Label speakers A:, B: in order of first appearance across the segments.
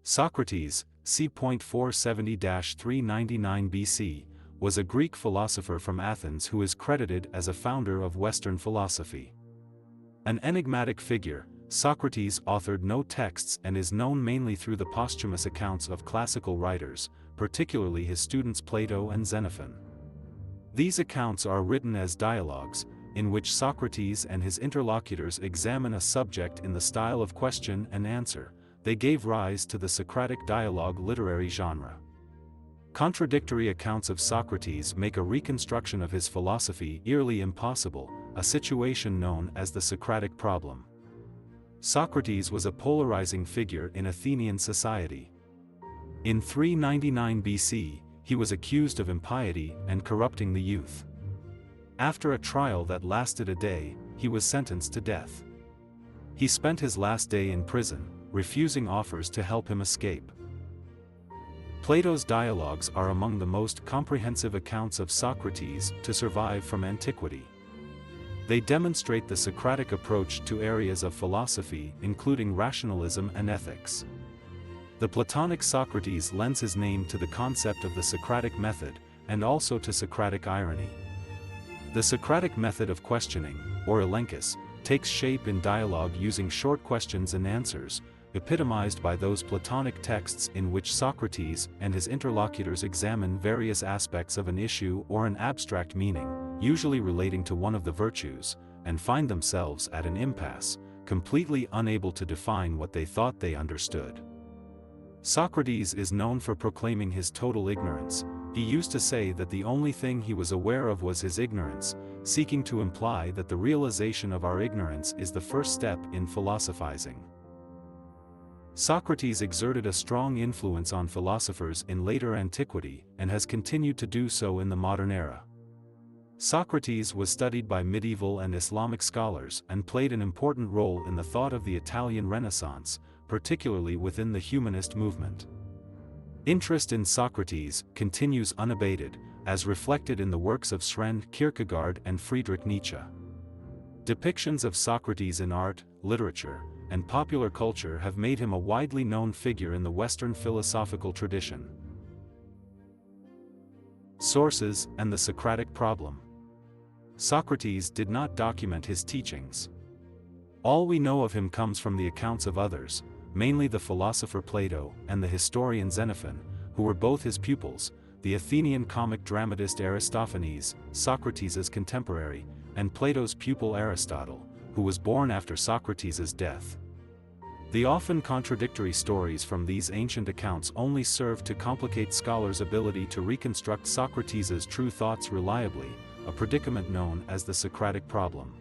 A: Socrates, c. 470–399 BC, was a Greek philosopher from Athens who is credited as a founder of Western philosophy. An enigmatic figure, Socrates authored no texts and is known mainly through the posthumous accounts of classical writers, particularly his students Plato and Xenophon. These accounts are written as dialogues, in which Socrates and his interlocutors examine a subject in the style of question and answer. They gave rise to the Socratic dialogue literary genre. Contradictory accounts of Socrates make a reconstruction of his philosophy nearly impossible, a situation known as the Socratic problem. Socrates was a polarizing figure in Athenian society. In 399 BC, he was accused of impiety and corrupting the youth. After a trial that lasted a day, he was sentenced to death. He spent his last day in prison, refusing offers to help him escape. Plato's dialogues are among the most comprehensive accounts of Socrates to survive from antiquity. They demonstrate the Socratic approach to areas of philosophy, including rationalism and ethics. The Platonic Socrates lends his name to the concept of the Socratic method, and also to Socratic irony. The Socratic method of questioning, or elenchus, takes shape in dialogue using short questions and answers, epitomized by those Platonic texts in which Socrates and his interlocutors examine various aspects of an issue or an abstract meaning, usually relating to one of the virtues, and find themselves at an impasse, completely unable to define what they thought they understood. Socrates is known for proclaiming his total ignorance. He used to say that the only thing he was aware of was his ignorance, seeking to imply that the realization of our ignorance is the first step in philosophizing. Socrates exerted a strong influence on philosophers in later antiquity and has continued to do so in the modern era. Socrates was studied by medieval and Islamic scholars and played an important role in the thought of the Italian Renaissance, particularly within the humanist movement. Interest in Socrates continues unabated, as reflected in the works of Søren Kierkegaard and Friedrich Nietzsche. Depictions of Socrates in art, literature, and popular culture have made him a widely known figure in the Western philosophical tradition. Sources and the Socratic problem. Socrates did not document his teachings. All we know of him comes from the accounts of others, mainly the philosopher Plato and the historian Xenophon, who were both his pupils, the Athenian comic dramatist Aristophanes, Socrates' contemporary, and Plato's pupil Aristotle, who was born after Socrates' death. The often contradictory stories from these ancient accounts only serve to complicate scholars' ability to reconstruct Socrates' true thoughts reliably, a predicament known as the Socratic problem.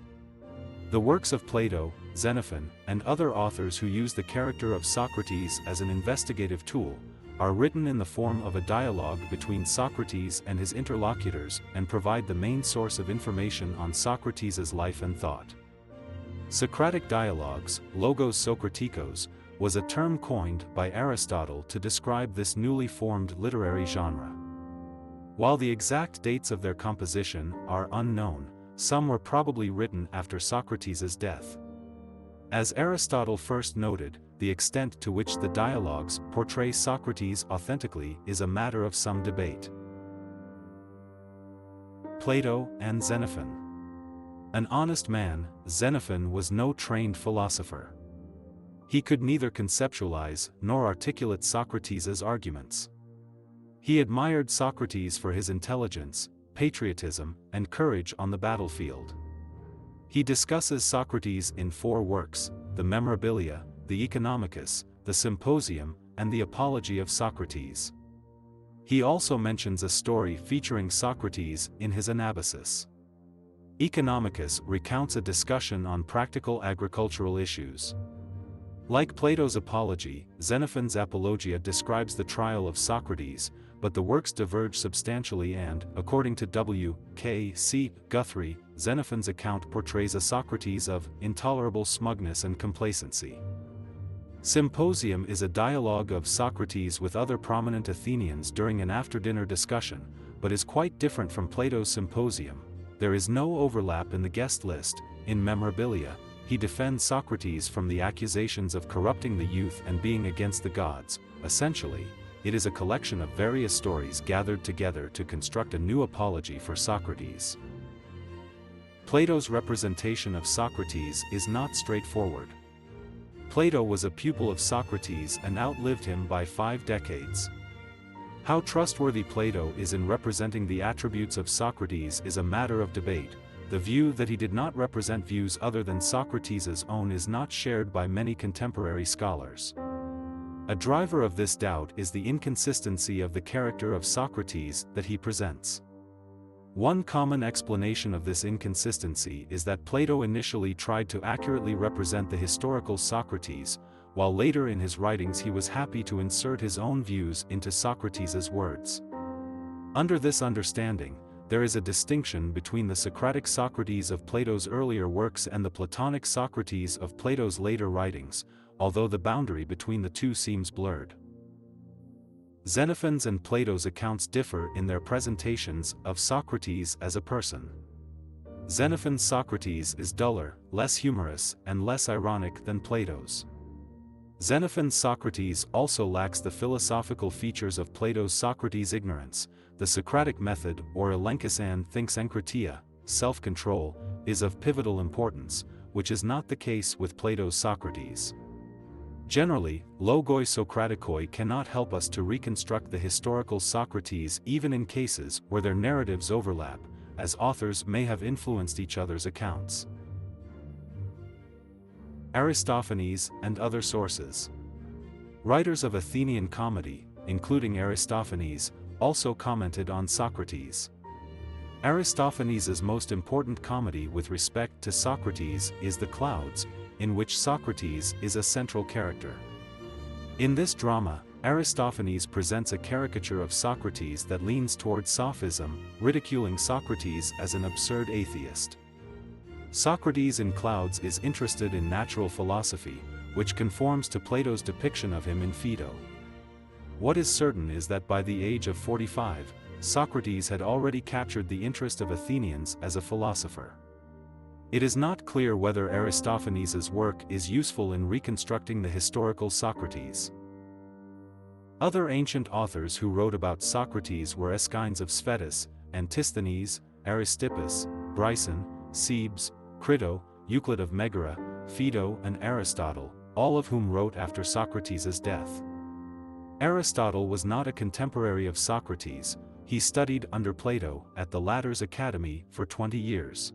A: The works of Plato, Xenophon, and other authors who use the character of Socrates as an investigative tool, are written in the form of a dialogue between Socrates and his interlocutors and provide the main source of information on Socrates' life and thought. Socratic dialogues, logos sokratikos, was a term coined by Aristotle to describe this newly formed literary genre. While the exact dates of their composition are unknown, some were probably written after Socrates' death. As Aristotle first noted, the extent to which the dialogues portray Socrates authentically is a matter of some debate. Plato and Xenophon. An honest man, Xenophon was no trained philosopher. He could neither conceptualize nor articulate Socrates' arguments. He admired Socrates for his intelligence, patriotism, and courage on the battlefield. He discusses Socrates in 4 works: the Memorabilia, the Economicus, the Symposium, and the Apology of Socrates. He also mentions a story featuring Socrates in his Anabasis. Economicus recounts a discussion on practical agricultural issues. Like Plato's Apology, Xenophon's Apologia describes the trial of Socrates, but the works diverge substantially and, according to W. K. C. Guthrie, Xenophon's account portrays a Socrates of intolerable smugness and complacency. Symposium is a dialogue of Socrates with other prominent Athenians during an after-dinner discussion, but is quite different from Plato's Symposium. There is no overlap in the guest list. In Memorabilia, he defends Socrates from the accusations of corrupting the youth and being against the gods. Essentially, it is a collection of various stories gathered together to construct a new apology for Socrates. Plato's representation of Socrates is not straightforward. Plato was a pupil of Socrates and outlived him by 5 decades. How trustworthy Plato is in representing the attributes of Socrates is a matter of debate. The view that he did not represent views other than Socrates' own is not shared by many contemporary scholars. A driver of this doubt is the inconsistency of the character of Socrates that he presents. One common explanation of this inconsistency is that Plato initially tried to accurately represent the historical Socrates, while later in his writings he was happy to insert his own views into Socrates' words. Under this understanding, there is a distinction between the Socratic Socrates of Plato's earlier works and the Platonic Socrates of Plato's later writings, although the boundary between the two seems blurred. Xenophon's and Plato's accounts differ in their presentations of Socrates as a person. Xenophon's Socrates is duller, less humorous, and less ironic than Plato's. Xenophon's Socrates also lacks the philosophical features of Plato's Socrates' ignorance. The Socratic method, or elenchousan enkratia, self-control, is of pivotal importance, which is not the case with Plato's Socrates. Generally, logoi Socraticoi cannot help us to reconstruct the historical Socrates even in cases where their narratives overlap, as authors may have influenced each other's accounts. Aristophanes and other sources. Writers of Athenian comedy, including Aristophanes, also commented on Socrates. Aristophanes' most important comedy with respect to Socrates is The Clouds, in which Socrates is a central character. In this drama, Aristophanes presents a caricature of Socrates that leans toward sophism, ridiculing Socrates as an absurd atheist. Socrates in Clouds is interested in natural philosophy, which conforms to Plato's depiction of him in Phaedo. What is certain is that by the age of 45, Socrates had already captured the interest of Athenians as a philosopher. It is not clear whether Aristophanes' work is useful in reconstructing the historical Socrates. Other ancient authors who wrote about Socrates were Aeschines of Sphetus, Antisthenes, Aristippus, Bryson, Cebes, Crito, Euclid of Megara, Phaedo and Aristotle, all of whom wrote after Socrates' death. Aristotle was not a contemporary of Socrates. He studied under Plato at the latter's academy for 20 years.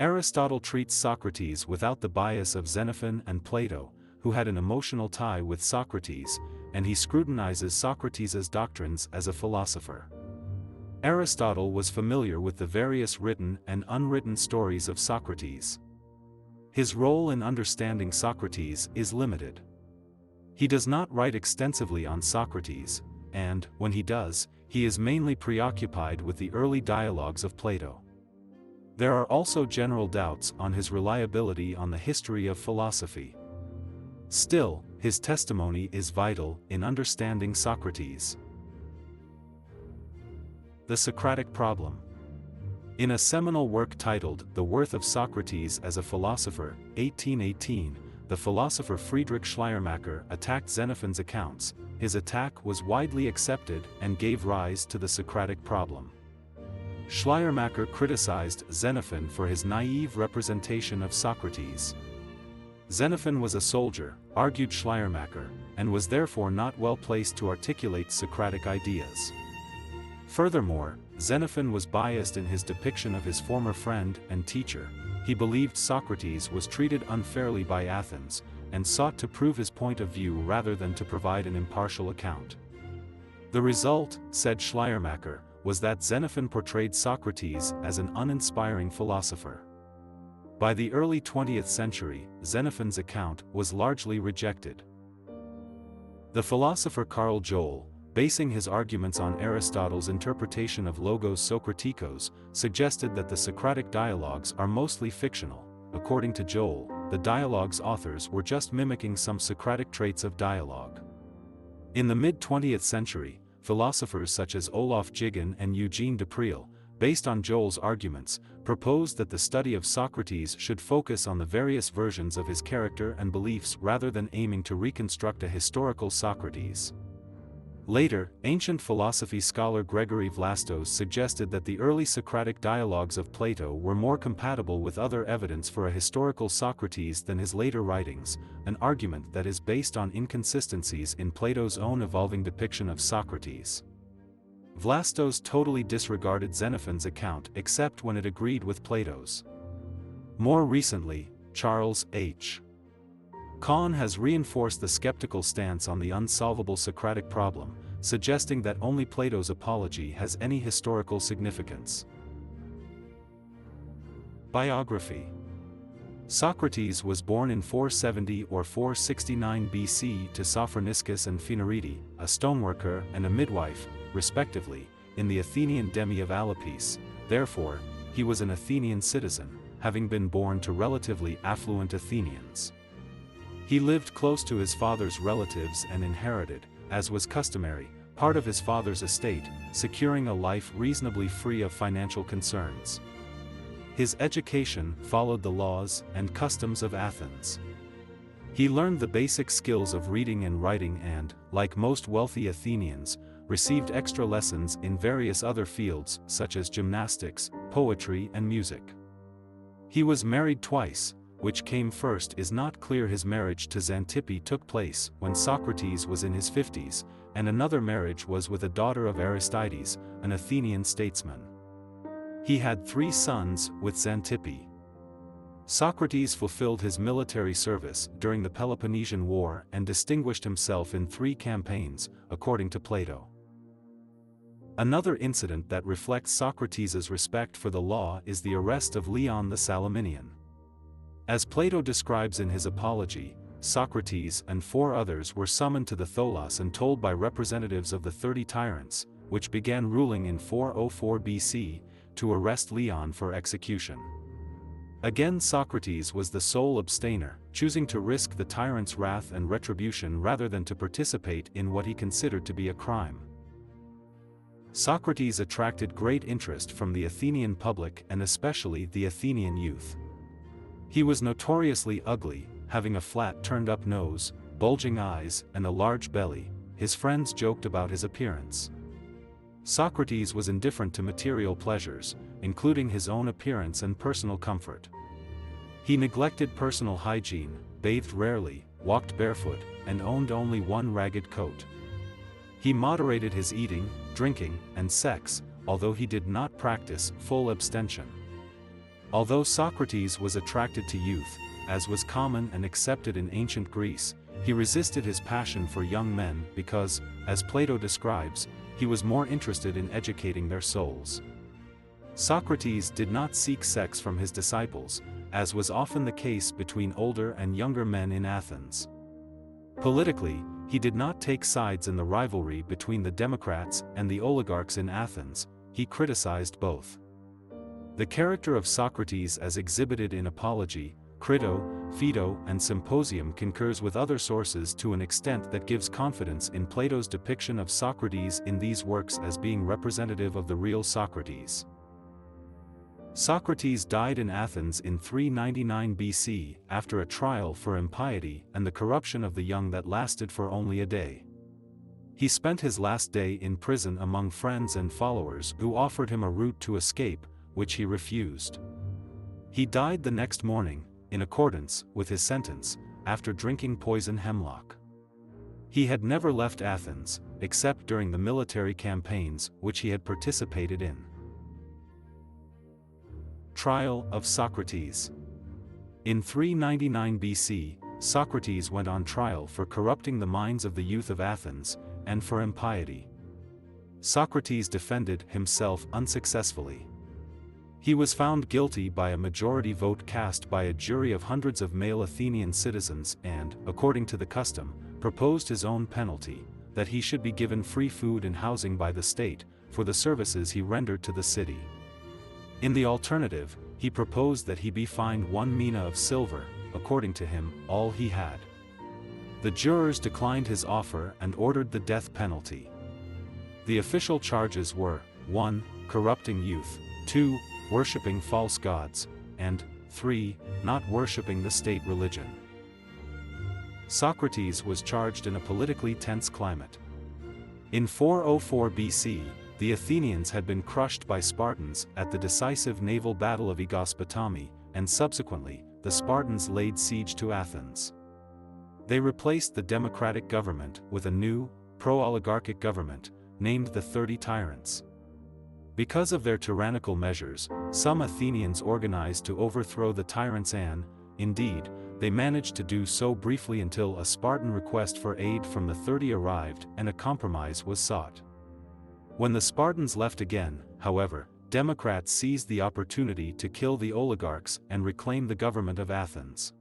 A: Aristotle treats Socrates without the bias of Xenophon and Plato, who had an emotional tie with Socrates, and he scrutinizes Socrates' doctrines as a philosopher. Aristotle was familiar with the various written and unwritten stories of Socrates. His role in understanding Socrates is limited. He does not write extensively on Socrates, and, when he does, he is mainly preoccupied with the early dialogues of Plato. There are also general doubts on his reliability on the history of philosophy. Still, his testimony is vital in understanding Socrates. The Socratic Problem. In a seminal work titled The Worth of Socrates as a Philosopher, 1818, the philosopher Friedrich Schleiermacher attacked Xenophon's accounts. His attack was widely accepted and gave rise to the Socratic problem. Schleiermacher criticized Xenophon for his naive representation of Socrates. Xenophon was a soldier, argued Schleiermacher, and was therefore not well placed to articulate Socratic ideas. Furthermore, Xenophon was biased in his depiction of his former friend and teacher. He believed Socrates was treated unfairly by Athens, and sought to prove his point of view rather than to provide an impartial account. The result, said Schleiermacher, was that Xenophon portrayed Socrates as an uninspiring philosopher. By the early 20th century, Xenophon's account was largely rejected. The philosopher Carl Joel, basing his arguments on Aristotle's interpretation of Logos Sokratikos, suggested that the Socratic dialogues are mostly fictional. According to Joel, the dialogue's authors were just mimicking some Socratic traits of dialogue. In the mid-20th century, philosophers such as Olaf Jigen and Eugene Depreel based on Joel's arguments, proposed that the study of Socrates should focus on the various versions of his character and beliefs rather than aiming to reconstruct a historical Socrates. Later, ancient philosophy scholar Gregory Vlastos suggested that the early Socratic dialogues of Plato were more compatible with other evidence for a historical Socrates than his later writings, an argument that is based on inconsistencies in Plato's own evolving depiction of Socrates. Vlastos totally disregarded Xenophon's account except when it agreed with Plato's. More recently, Charles H. Kahn has reinforced the skeptical stance on the unsolvable Socratic problem, suggesting that only Plato's apology has any historical significance. Biography. Socrates was born in 470 or 469 BC to Sophroniscus and Phaenarete, a stoneworker and a midwife, respectively, in the Athenian demi of Alapis. Therefore, he was an Athenian citizen, having been born to relatively affluent Athenians. He lived close to his father's relatives and inherited, as was customary, part of his father's estate, securing a life reasonably free of financial concerns. His education followed the laws and customs of Athens. He learned the basic skills of reading and writing and, like most wealthy Athenians, received extra lessons in various other fields such as gymnastics, poetry and music. He was married twice. Which came first is not clear. His marriage to Xantippe took place when Socrates was in his 50s, and another marriage was with a daughter of Aristides, an Athenian statesman. He had 3 sons with Xantippe. Socrates fulfilled his military service during the Peloponnesian War and distinguished himself in 3 campaigns, according to Plato. Another incident that reflects Socrates' respect for the law is the arrest of Leon the Salaminian. As Plato describes in his Apology, Socrates and 4 others were summoned to the Tholos and told by representatives of the 30 tyrants, which began ruling in 404 BC, to arrest Leon for execution. Again, Socrates was the sole abstainer, choosing to risk the tyrant's wrath and retribution rather than to participate in what he considered to be a crime. Socrates attracted great interest from the Athenian public and especially the Athenian youth. He was notoriously ugly, having a flat turned-up nose, bulging eyes, and a large belly. His friends joked about his appearance. Socrates was indifferent to material pleasures, including his own appearance and personal comfort. He neglected personal hygiene, bathed rarely, walked barefoot, and owned only one ragged coat. He moderated his eating, drinking, and sex, although he did not practice full abstention. Although Socrates was attracted to youth, as was common and accepted in ancient Greece, he resisted his passion for young men because, as Plato describes, he was more interested in educating their souls. Socrates did not seek sex from his disciples, as was often the case between older and younger men in Athens. Politically, he did not take sides in the rivalry between the democrats and the oligarchs in Athens. He criticized both. The character of Socrates as exhibited in Apology, Crito, Phaedo, and Symposium concurs with other sources to an extent that gives confidence in Plato's depiction of Socrates in these works as being representative of the real Socrates. Socrates died in Athens in 399 BC after a trial for impiety and the corruption of the young that lasted for only a day. He spent his last day in prison among friends and followers who offered him a route to escape, which he refused. He died the next morning, in accordance with his sentence, after drinking poison hemlock. He had never left Athens, except during the military campaigns which he had participated in. Trial of Socrates. In 399 BC, Socrates went on trial for corrupting the minds of the youth of Athens, and for impiety. Socrates defended himself unsuccessfully. He was found guilty by a majority vote cast by a jury of hundreds of male Athenian citizens and, according to the custom, proposed his own penalty, that he should be given free food and housing by the state, for the services he rendered to the city. In the alternative, he proposed that he be fined 1 mina of silver, according to him, all he had. The jurors declined his offer and ordered the death penalty. The official charges were 1. Corrupting youth, 2. Worshipping false gods, and 3. Not worshipping the state religion. Socrates was charged in a politically tense climate. In 404 BC, the Athenians had been crushed by Spartans at the decisive naval battle of Aegospotami, and subsequently, the Spartans laid siege to Athens. They replaced the democratic government with a new, pro-oligarchic government, named the 30 Tyrants. Because of their tyrannical measures, some Athenians organized to overthrow the tyrants and, indeed, they managed to do so briefly until a Spartan request for aid from the 30 arrived and a compromise was sought. When the Spartans left again, however, Democrats seized the opportunity to kill the oligarchs and reclaim the government of Athens.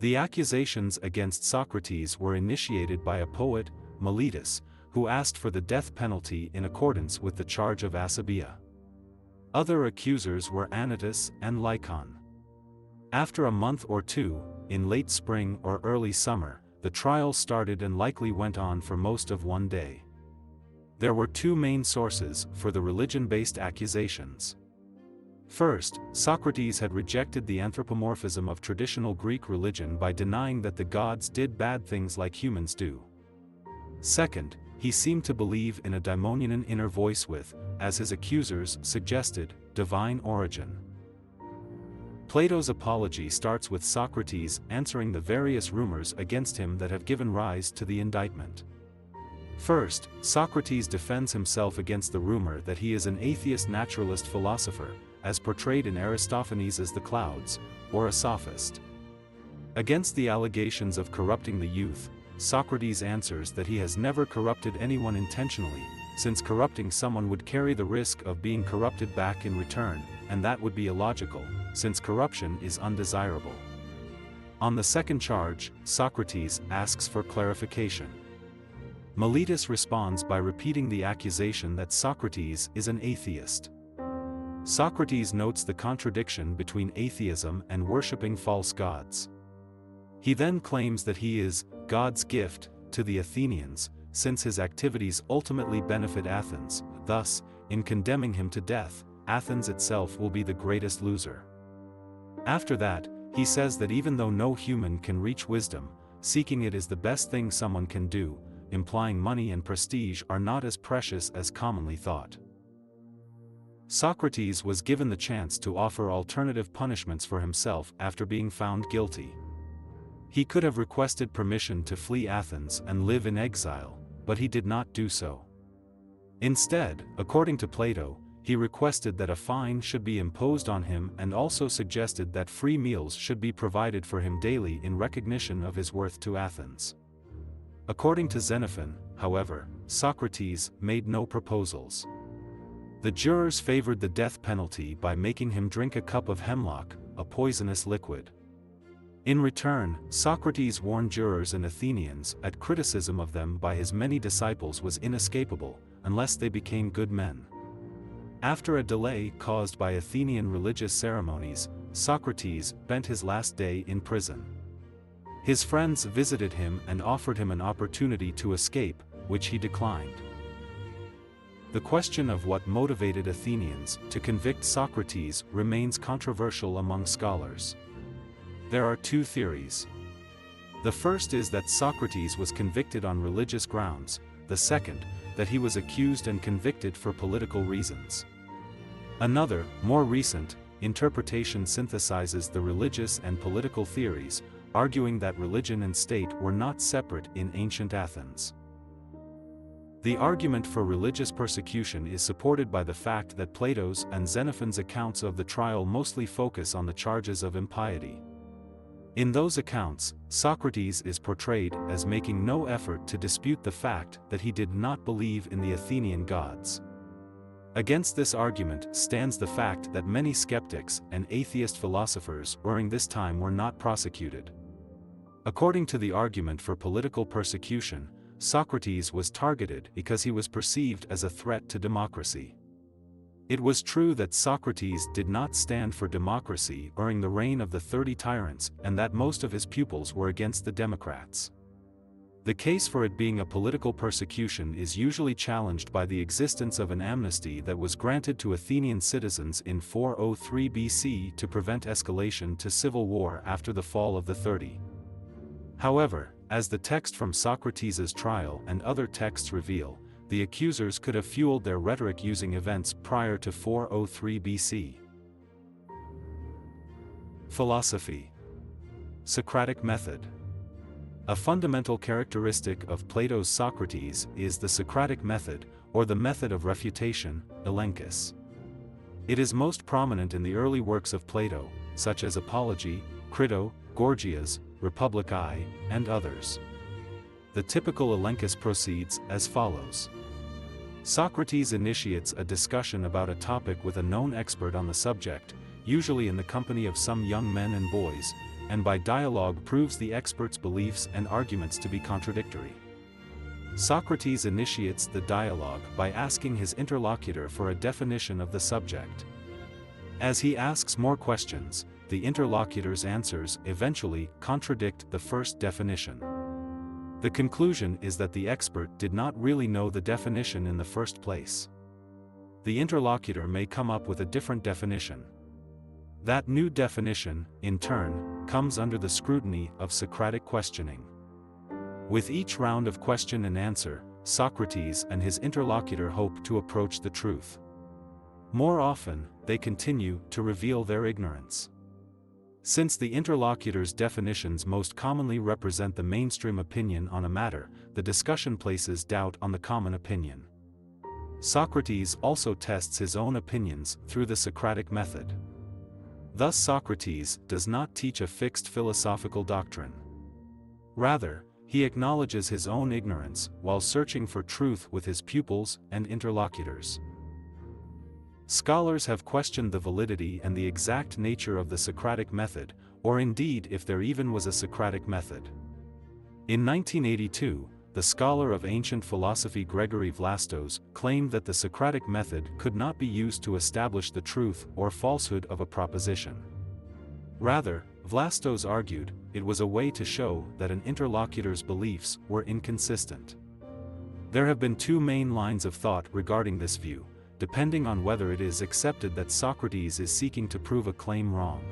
A: The accusations against Socrates were initiated by a poet, Miletus, who asked for the death penalty in accordance with the charge of asabia. Other accusers were Anytus and Lycon. After a month or two, in late spring or early summer, the trial started and likely went on for most of one day. There were two main sources for the religion-based accusations. First, Socrates had rejected the anthropomorphism of traditional Greek religion by denying that the gods did bad things like humans do. Second, he seemed to believe in a daimonian inner voice with, as his accusers suggested, divine origin. Plato's Apology starts with Socrates answering the various rumors against him that have given rise to the indictment. First, Socrates defends himself against the rumor that he is an atheist naturalist philosopher, as portrayed in Aristophanes as the clouds, or a sophist. Against the allegations of corrupting the youth, Socrates answers that he has never corrupted anyone intentionally, since corrupting someone would carry the risk of being corrupted back in return, and that would be illogical, since corruption is undesirable. On the second charge, Socrates asks for clarification. Miletus responds by repeating the accusation that Socrates is an atheist. Socrates notes the contradiction between atheism and worshipping false gods. He then claims that he is God's gift to the Athenians, since his activities ultimately benefit Athens. Thus, in condemning him to death, Athens itself will be the greatest loser. After that, he says that even though no human can reach wisdom, seeking it is the best thing someone can do, implying money and prestige are not as precious as commonly thought. Socrates was given the chance to offer alternative punishments for himself after being found guilty. He could have requested permission to flee Athens and live in exile, but he did not do so. Instead, according to Plato, he requested that a fine should be imposed on him and also suggested that free meals should be provided for him daily in recognition of his worth to Athens. According to Xenophon, however, Socrates made no proposals. The jurors favored the death penalty by making him drink a cup of hemlock, a poisonous liquid. In return, Socrates warned jurors and Athenians that criticism of them by his many disciples was inescapable, unless they became good men. After a delay caused by Athenian religious ceremonies, Socrates spent his last day in prison. His friends visited him and offered him an opportunity to escape, which he declined. The question of what motivated Athenians to convict Socrates remains controversial among scholars. There are two theories. The first is that Socrates was convicted on religious grounds, the second, that he was accused and convicted for political reasons. Another, more recent, interpretation synthesizes the religious and political theories, arguing that religion and state were not separate in ancient Athens. The argument for religious persecution is supported by the fact that Plato's and Xenophon's accounts of the trial mostly focus on the charges of impiety. In those accounts, Socrates is portrayed as making no effort to dispute the fact that he did not believe in the Athenian gods. Against this argument stands the fact that many skeptics and atheist philosophers during this time were not prosecuted. According to the argument for political persecution, Socrates was targeted because he was perceived as a threat to democracy. It was true that Socrates did not stand for democracy during the reign of the 30 tyrants and that most of his pupils were against the Democrats. The case for it being a political persecution is usually challenged by the existence of an amnesty that was granted to Athenian citizens in 403 BC to prevent escalation to civil war after the fall of the 30. However, as the text from Socrates' trial and other texts reveal, the accusers could have fueled their rhetoric using events prior to 403 BC. Philosophy. Socratic method. A fundamental characteristic of Plato's Socrates is the Socratic method, or the method of refutation, elenchus. It is most prominent in the early works of Plato, such as Apology, Crito, Gorgias, Republic I, and others. The typical elenchus proceeds as follows. Socrates initiates a discussion about a topic with a known expert on the subject, usually in the company of some young men and boys, and by dialogue proves the expert's beliefs and arguments to be contradictory. Socrates initiates the dialogue by asking his interlocutor for a definition of the subject. As he asks more questions, the interlocutor's answers eventually contradict the first definition. The conclusion is that the expert did not really know the definition in the first place. The interlocutor may come up with a different definition. That new definition, in turn, comes under the scrutiny of Socratic questioning. With each round of question and answer, Socrates and his interlocutor hope to approach the truth. More often, they continue to reveal their ignorance. Since the interlocutor's definitions most commonly represent the mainstream opinion on a matter, the discussion places doubt on the common opinion. Socrates also tests his own opinions through the Socratic method. Thus Socrates does not teach a fixed philosophical doctrine. Rather, he acknowledges his own ignorance while searching for truth with his pupils and interlocutors. Scholars have questioned the validity and the exact nature of the Socratic method, or indeed if there even was a Socratic method. In 1982, the scholar of ancient philosophy Gregory Vlastos claimed that the Socratic method could not be used to establish the truth or falsehood of a proposition. Rather, Vlastos argued, it was a way to show that an interlocutor's beliefs were inconsistent. There have been two main lines of thought regarding this view, depending on whether it is accepted that Socrates is seeking to prove a claim wrong.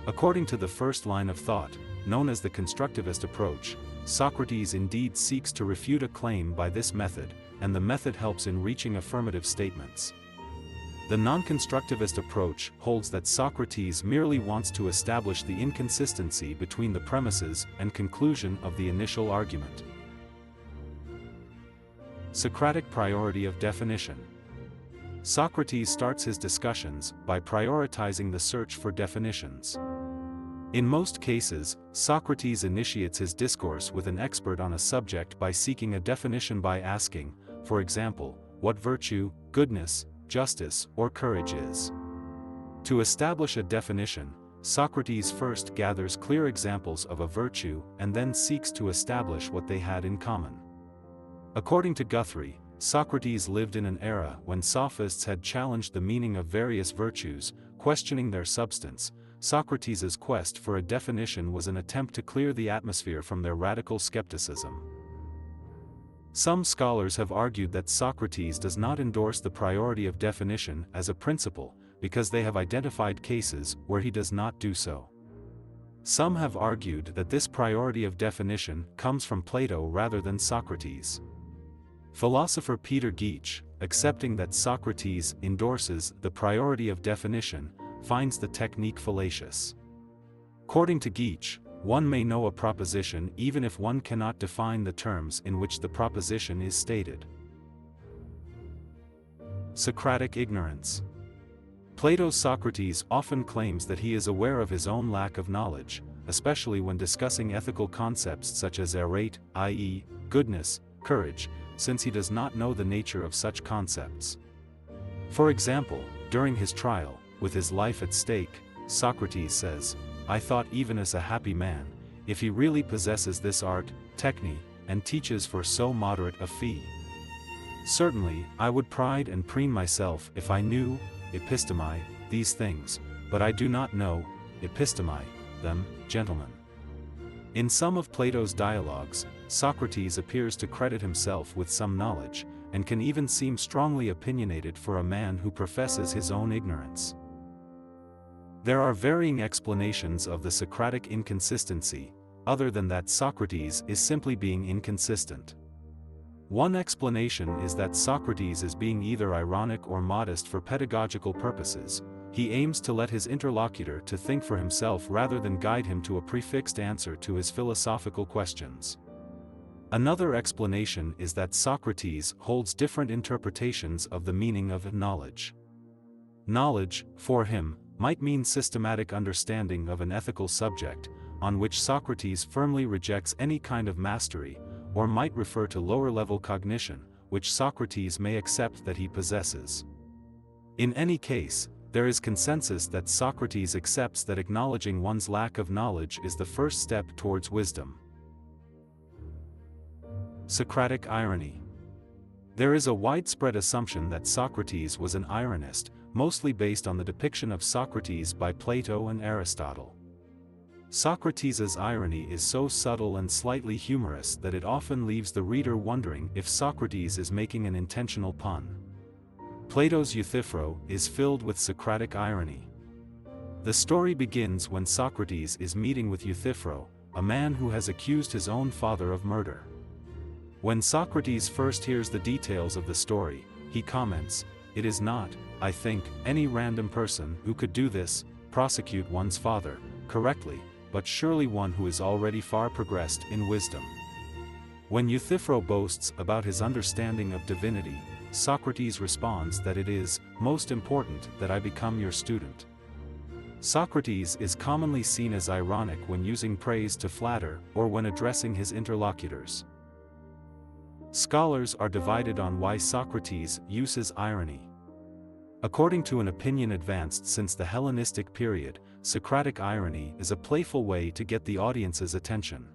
A: According to the first line of thought, known as the constructivist approach, Socrates indeed seeks to refute a claim by this method, and the method helps in reaching affirmative statements. The non-constructivist approach holds that Socrates merely wants to establish the inconsistency between the premises and conclusion of the initial argument. Socratic priority of definition. Socrates starts his discussions by prioritizing the search for definitions. In most cases, Socrates initiates his discourse with an expert on a subject by seeking a definition by asking, for example, what virtue, goodness, justice, or courage is. To establish a definition, Socrates first gathers clear examples of a virtue and then seeks to establish what they had in common. According to Guthrie, Socrates lived in an era when sophists had challenged the meaning of various virtues, questioning their substance. Socrates' quest for a definition was an attempt to clear the atmosphere from their radical skepticism. Some scholars have argued that Socrates does not endorse the priority of definition as a principle, because they have identified cases where he does not do so. Some have argued that this priority of definition comes from Plato rather than Socrates. Philosopher Peter Geach, accepting that Socrates endorses the priority of definition, finds the technique fallacious. According to Geach, one may know a proposition even if one cannot define the terms in which the proposition is stated. Socratic ignorance. Plato's Socrates often claims that he is aware of his own lack of knowledge, especially when discussing ethical concepts such as arete, i.e., goodness, courage, since he does not know the nature of such concepts. For example, during his trial, with his life at stake, Socrates says, "I thought even as a happy man, if he really possesses this art, techne, and teaches for so moderate a fee. Certainly, I would pride and preen myself if I knew, epistemi, these things, but I do not know, epistemi, them, gentlemen." In some of Plato's dialogues, Socrates appears to credit himself with some knowledge, and can even seem strongly opinionated for a man who professes his own ignorance. There are varying explanations of the Socratic inconsistency, other than that Socrates is simply being inconsistent. One explanation is that Socrates is being either ironic or modest for pedagogical purposes. He aims to let his interlocutor to think for himself rather than guide him to a prefixed answer to his philosophical questions. Another explanation is that Socrates holds different interpretations of the meaning of knowledge. Knowledge, for him, might mean systematic understanding of an ethical subject, on which Socrates firmly rejects any kind of mastery, or might refer to lower-level cognition, which Socrates may accept that he possesses. In any case, there is consensus that Socrates accepts that acknowledging one's lack of knowledge is the first step towards wisdom. Socratic irony. There is a widespread assumption that Socrates was an ironist, mostly based on the depiction of Socrates by Plato and Aristotle. Socrates' irony is so subtle and slightly humorous that it often leaves the reader wondering if Socrates is making an intentional pun. Plato's Euthyphro is filled with Socratic irony. The story begins when Socrates is meeting with Euthyphro, a man who has accused his own father of murder. When Socrates first hears the details of the story, he comments, "It is not, I think, any random person who could do this, prosecute one's father, correctly, but surely one who is already far progressed in wisdom." When Euthyphro boasts about his understanding of divinity, Socrates responds that it is most important that I become your student. Socrates is commonly seen as ironic when using praise to flatter or when addressing his interlocutors. Scholars are divided on why Socrates uses irony. According to an opinion advanced since the Hellenistic period, Socratic irony is a playful way to get the audience's attention.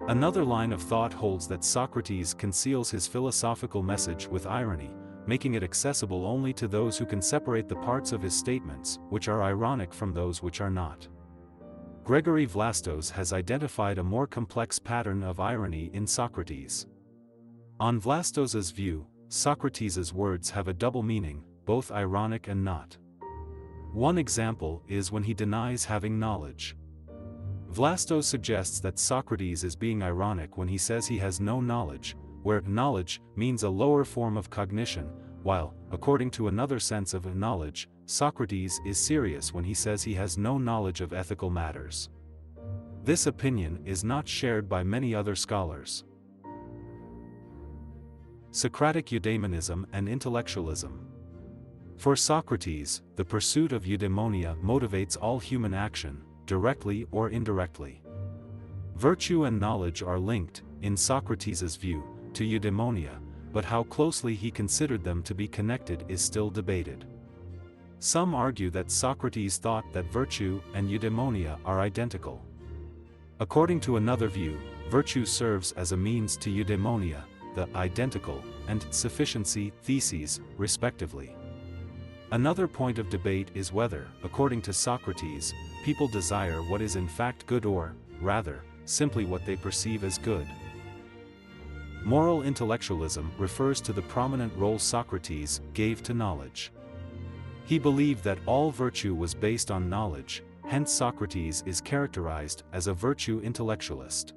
A: Another line of thought holds that Socrates conceals his philosophical message with irony, making it accessible only to those who can separate the parts of his statements which are ironic from those which are not. Gregory Vlastos has identified a more complex pattern of irony in Socrates. On Vlastos's view, Socrates' words have a double meaning, both ironic and not. One example is when he denies having knowledge. Vlastos suggests that Socrates is being ironic when he says he has no knowledge, where knowledge means a lower form of cognition, while, according to another sense of knowledge, Socrates is serious when he says he has no knowledge of ethical matters. This opinion is not shared by many other scholars. Socratic eudaimonism and intellectualism. For Socrates, the pursuit of eudaimonia motivates all human action, directly or indirectly. Virtue and knowledge are linked, in Socrates' view, to eudaimonia, but how closely he considered them to be connected is still debated. Some argue that Socrates thought that virtue and eudaimonia are identical. According to another view, virtue serves as a means to eudaimonia, the identical, and sufficiency theses, respectively. Another point of debate is whether, according to Socrates, people desire what is in fact good or, rather, simply what they perceive as good. Moral intellectualism refers to the prominent role Socrates gave to knowledge. He believed that all virtue was based on knowledge, hence Socrates is characterized as a virtue intellectualist.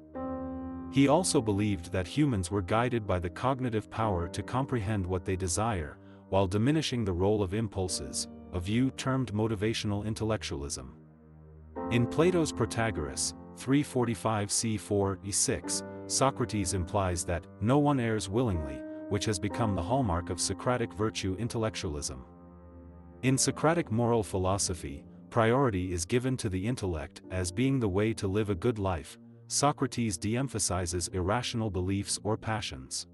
A: He also believed that humans were guided by the cognitive power to comprehend what they desire, while diminishing the role of impulses, a view termed motivational intellectualism. In Plato's Protagoras, 345 c. 4-6, Socrates implies that no one errs willingly, which has become the hallmark of Socratic virtue intellectualism. In Socratic moral philosophy, priority is given to the intellect as being the way to live a good life. Socrates de-emphasizes irrational beliefs or passions.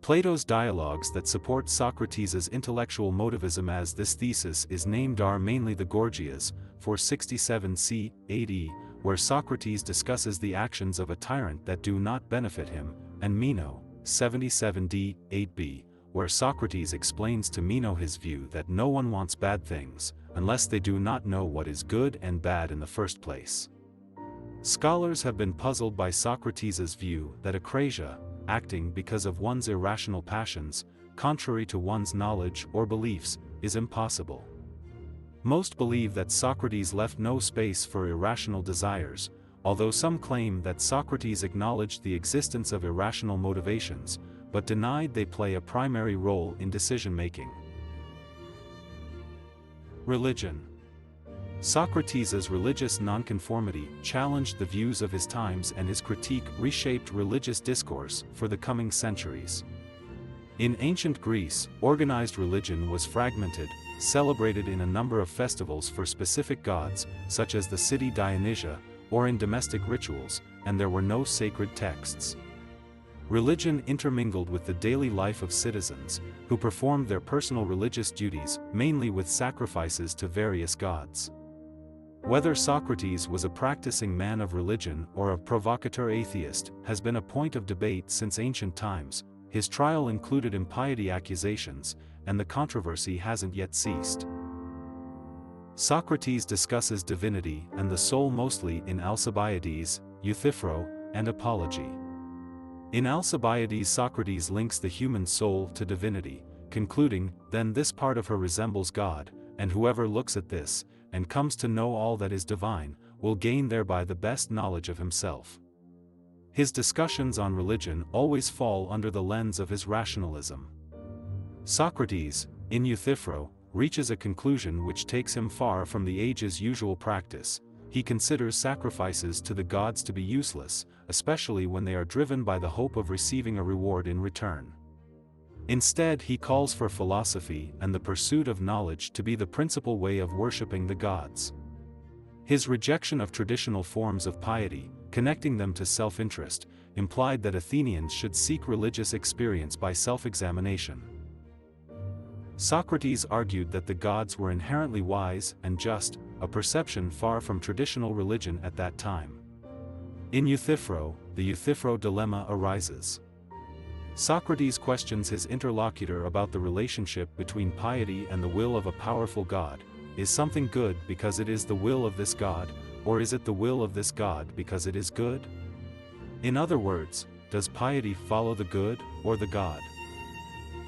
A: Plato's dialogues that support Socrates' intellectual motivism as this thesis is named are mainly the Gorgias, 467 c. 80, where Socrates discusses the actions of a tyrant that do not benefit him, and Meno, 77 d. 8b, where Socrates explains to Meno his view that no one wants bad things, unless they do not know what is good and bad in the first place. Scholars have been puzzled by Socrates' view that akrasia, acting because of one's irrational passions, contrary to one's knowledge or beliefs, is impossible. Most believe that Socrates left no space for irrational desires, although some claim that Socrates acknowledged the existence of irrational motivations, but denied they play a primary role in decision-making. Religion. Socrates' religious nonconformity challenged the views of his times, and his critique reshaped religious discourse for the coming centuries. In ancient Greece, organized religion was fragmented, celebrated in a number of festivals for specific gods, such as the city Dionysia, or in domestic rituals, and there were no sacred texts. Religion intermingled with the daily life of citizens, who performed their personal religious duties, mainly with sacrifices to various gods. Whether Socrates was a practicing man of religion or a provocateur atheist has been a point of debate since ancient times. His trial included impiety accusations, and the controversy hasn't yet ceased. Socrates discusses divinity and the soul mostly in Alcibiades, Euthyphro, and Apology. In Alcibiades, Socrates links the human soul to divinity, concluding, "Then this part of her resembles God, and whoever looks at this, and comes to know all that is divine, will gain thereby the best knowledge of himself." His discussions on religion always fall under the lens of his rationalism. Socrates, in Euthyphro, reaches a conclusion which takes him far from the age's usual practice. He considers sacrifices to the gods to be useless, especially when they are driven by the hope of receiving a reward in return. Instead, he calls for philosophy and the pursuit of knowledge to be the principal way of worshipping the gods. His rejection of traditional forms of piety, connecting them to self-interest, implied that Athenians should seek religious experience by self-examination. Socrates argued that the gods were inherently wise and just, a perception far from traditional religion at that time. In Euthyphro, the Euthyphro dilemma arises. Socrates questions his interlocutor about the relationship between piety and the will of a powerful god. Is something good because it is the will of this god, or is it the will of this god because it is good? In other words, does piety follow the good, or the god?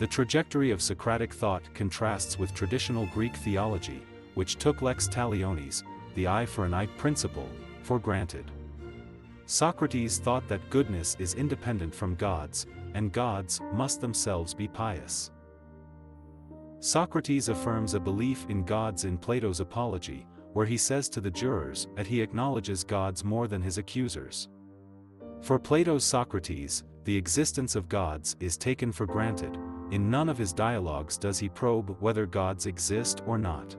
A: The trajectory of Socratic thought contrasts with traditional Greek theology, which took lex talionis, the eye for an eye principle, for granted. Socrates thought that goodness is independent from gods, and gods must themselves be pious. Socrates affirms a belief in gods in Plato's Apology, where he says to the jurors that he acknowledges gods more than his accusers. For Plato's Socrates, the existence of gods is taken for granted. In none of his dialogues does he probe whether gods exist or not.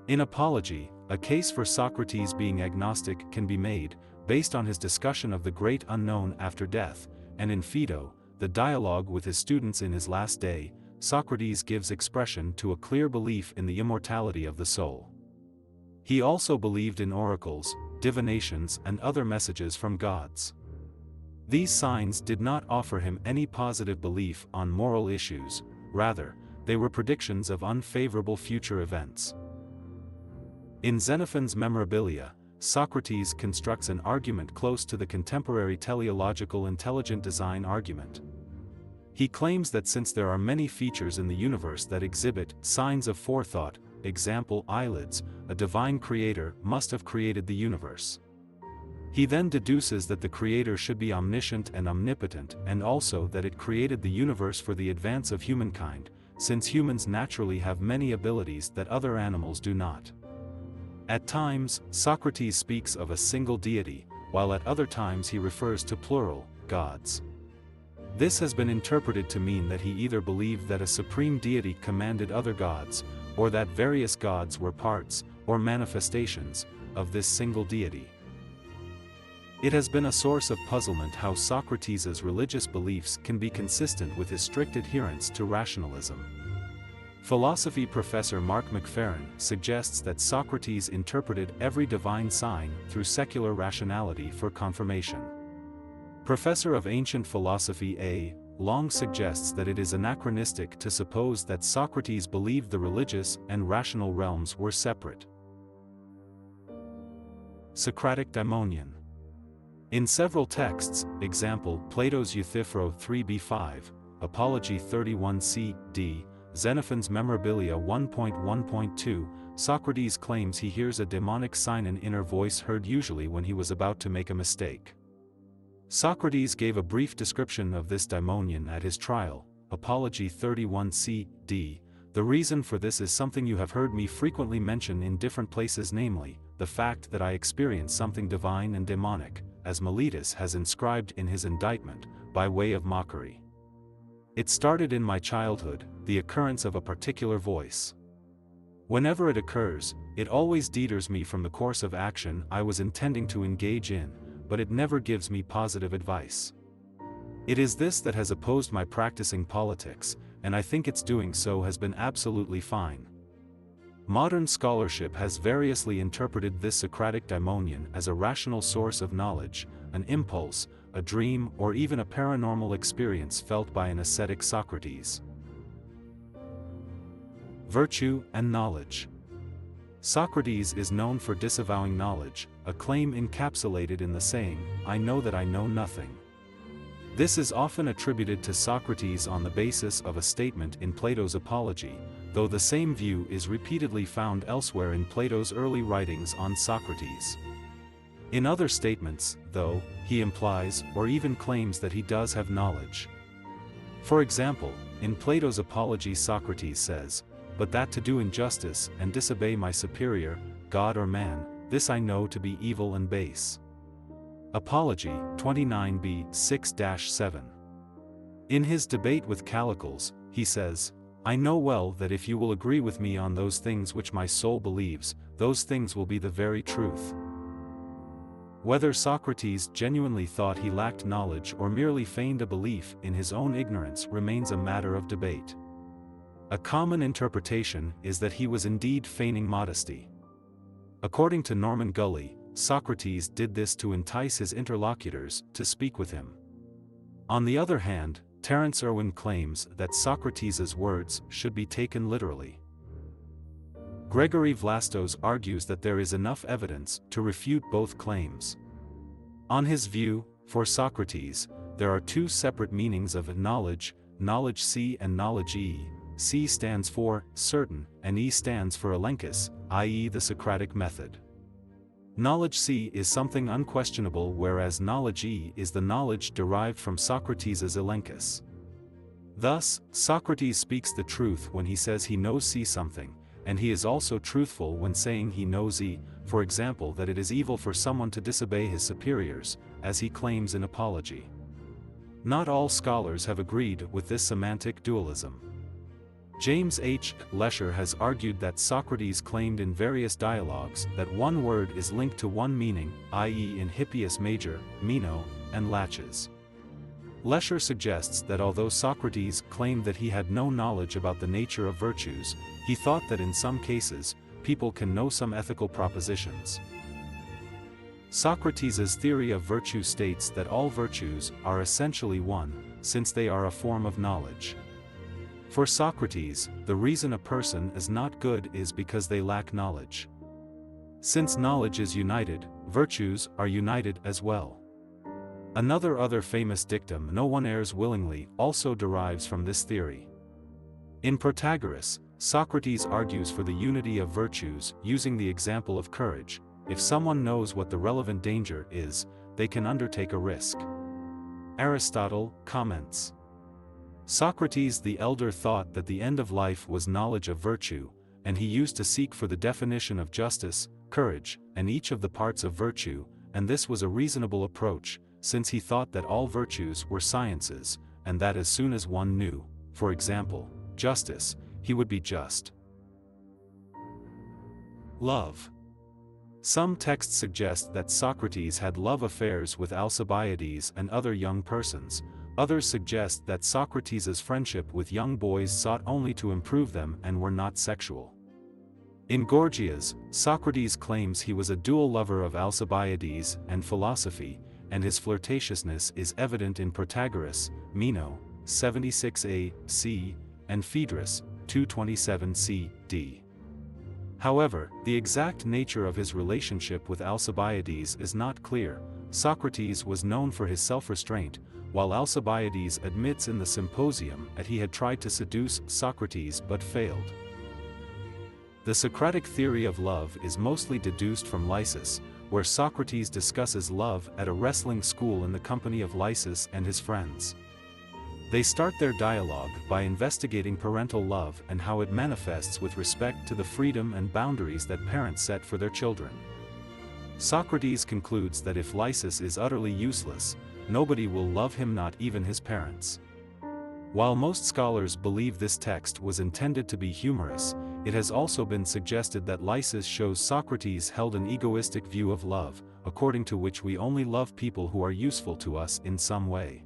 A: In Apology, a case for Socrates being agnostic can be made, based on his discussion of the great unknown after death, and in Phaedo, the dialogue with his students in his last day, Socrates gives expression to a clear belief in the immortality of the soul. He also believed in oracles, divinations, and other messages from gods. These signs did not offer him any positive belief on moral issues, rather, they were predictions of unfavorable future events. In Xenophon's Memorabilia, Socrates constructs an argument close to the contemporary teleological intelligent design argument. He claims that since there are many features in the universe that exhibit signs of forethought, example eyelids, a divine creator must have created the universe. He then deduces that the creator should be omniscient and omnipotent, and also that it created the universe for the advance of humankind, since humans naturally have many abilities that other animals do not. At times, Socrates speaks of a single deity, while at other times he refers to plural gods. This has been interpreted to mean that he either believed that a supreme deity commanded other gods, or that various gods were parts, or manifestations, of this single deity. It has been a source of puzzlement how Socrates' religious beliefs can be consistent with his strict adherence to rationalism. Philosophy professor Mark McFerrin suggests that Socrates interpreted every divine sign through secular rationality for confirmation. Professor of ancient philosophy A. Long suggests that it is anachronistic to suppose that Socrates believed the religious and rational realms were separate. Socratic daimonion. In several texts, example, Plato's Euthyphro 3b5, Apology 31c.d, Xenophon's Memorabilia 1.1.2, Socrates claims he hears a demonic sign, an inner voice heard usually when he was about to make a mistake. Socrates gave a brief description of this daimonion at his trial, Apology 31c.d. The reason for this is something you have heard me frequently mention in different places, namely, the fact that I experience something divine and demonic, as Miletus has inscribed in his indictment, by way of mockery. It started in my childhood, the occurrence of a particular voice. Whenever it occurs, it always deters me from the course of action I was intending to engage in, but it never gives me positive advice. It is this that has opposed my practicing politics, and I think its doing so has been absolutely fine. Modern scholarship has variously interpreted this Socratic daimonion as a rational source of knowledge, an impulse, a dream, or even a paranormal experience felt by an ascetic Socrates. Virtue and knowledge. Socrates is known for disavowing knowledge, a claim encapsulated in the saying, "I know that I know nothing." This is often attributed to Socrates on the basis of a statement in Plato's Apology, though the same view is repeatedly found elsewhere in Plato's early writings on Socrates. In other statements, though, he implies or even claims that he does have knowledge. For example, in Plato's Apology, Socrates says, "But that to do injustice and disobey my superior, God or man, this I know to be evil and base." Apology 29b 6-7. In his debate with Callicles, he says, "I know well that if you will agree with me on those things which my soul believes, those things will be the very truth." Whether Socrates genuinely thought he lacked knowledge or merely feigned a belief in his own ignorance remains a matter of debate. A common interpretation is that he was indeed feigning modesty. According to Norman Gully, Socrates did this to entice his interlocutors to speak with him. On the other hand, Terence Irwin claims that Socrates' words should be taken literally. Gregory Vlastos argues that there is enough evidence to refute both claims. On his view, for Socrates, there are two separate meanings of knowledge, knowledge C and knowledge E. C stands for certain, and E stands for elenchus, i.e. the Socratic method. Knowledge C is something unquestionable, whereas knowledge E is the knowledge derived from Socrates' elenchus. Thus, Socrates speaks the truth when he says he knows C something, and he is also truthful when saying he knows E, for example that it is evil for someone to disobey his superiors, as he claims in Apology. Not all scholars have agreed with this semantic dualism. James H. Lesher has argued that Socrates claimed in various dialogues that one word is linked to one meaning, i.e. in Hippias Major, Meno, and Laches. Lesher suggests that although Socrates claimed that he had no knowledge about the nature of virtues, he thought that in some cases, people can know some ethical propositions. Socrates' theory of virtue states that all virtues are essentially one, since they are a form of knowledge. For Socrates, the reason a person is not good is because they lack knowledge. Since knowledge is united, virtues are united as well. Another famous dictum, "No one errs willingly," also derives from this theory. In Protagoras, Socrates argues for the unity of virtues using the example of courage. If someone knows what the relevant danger is, they can undertake a risk. Aristotle comments, Socrates the elder thought that the end of life was knowledge of virtue, and he used to seek for the definition of justice, courage, and each of the parts of virtue, and this was a reasonable approach, since he thought that all virtues were sciences, and that as soon as one knew, for example, justice, he would be just. Love. Some texts suggest that Socrates had love affairs with Alcibiades and other young persons. Others suggest that Socrates' friendship with young boys sought only to improve them and were not sexual. In Gorgias, Socrates claims he was a dual lover of Alcibiades and philosophy, and his flirtatiousness is evident in Protagoras, Meno, 76a, c, and Phaedrus, 227 c.d. However, the exact nature of his relationship with Alcibiades is not clear, Socrates was known for his self-restraint, while Alcibiades admits in the Symposium that he had tried to seduce Socrates but failed. The Socratic theory of love is mostly deduced from Lysis, where Socrates discusses love at a wrestling school in the company of Lysis and his friends. They start their dialogue by investigating parental love and how it manifests with respect to the freedom and boundaries that parents set for their children. Socrates concludes that if Lysis is utterly useless, nobody will love him, not even his parents. While most scholars believe this text was intended to be humorous, it has also been suggested that Lysis shows Socrates held an egoistic view of love, according to which we only love people who are useful to us in some way.